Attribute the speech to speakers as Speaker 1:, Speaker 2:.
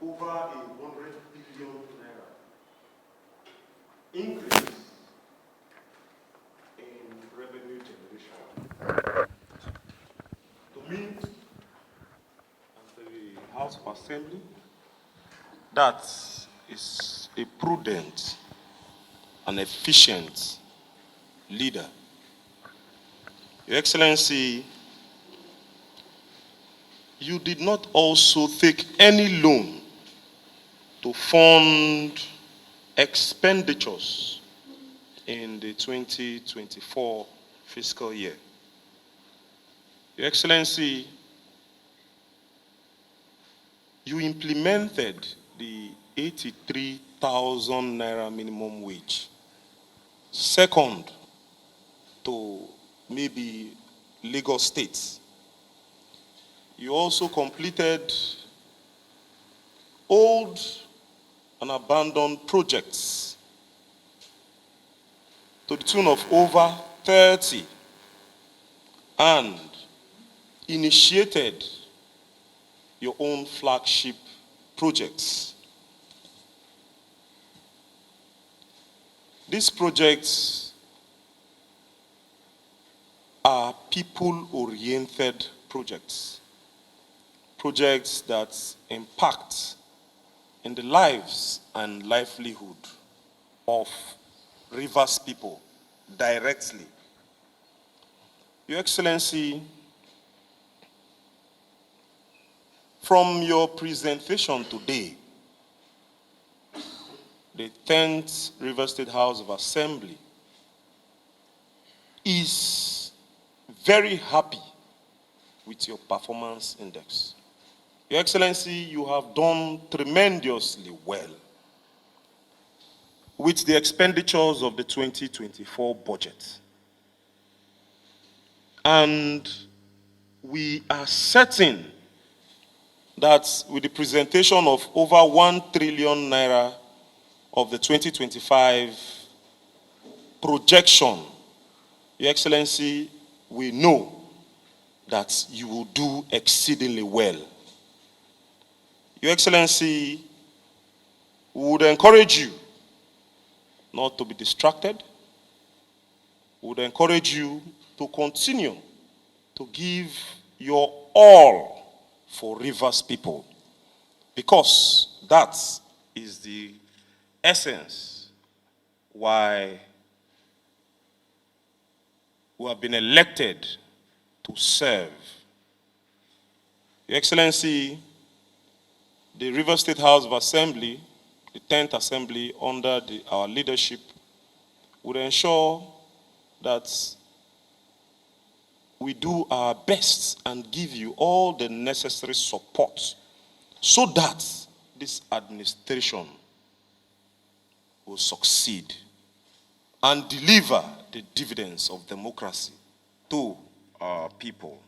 Speaker 1: over 100 billion naira increase in revenue generation to meet as the House of Assembly. That is a prudent and efficient leader. Your Excellency, you did not also take any loan to fund expenditures in the 2024 fiscal year. Your Excellency, you implemented the 83,000 naira minimum wage, second to maybe Lagos State. You also completed old and abandoned projects to the tune of over 30 and initiated your own flagship projects. These projects are people-oriented projects. Projects that impact in the lives and livelihood of Rivers people directly. Your Excellency, from your presentation today, the 10th Rivers State House of Assembly is very happy with your performance index. Your Excellency, you have done tremendously well with the expenditures of the 2024 budget. And we are certain that with the presentation of over 1 trillion naira of the 2025 projection, Your Excellency, we know that you will do exceedingly well. Your Excellency, we would encourage you not to be distracted. We would encourage you to continue to give your all for Rivers people, because that is the essence why we have been elected to serve. Your Excellency, the Rivers State House of Assembly, the 10th Assembly under our leadership, would ensure that we do our best and give you all the necessary support so that this administration will succeed and deliver the dividends of democracy to our people.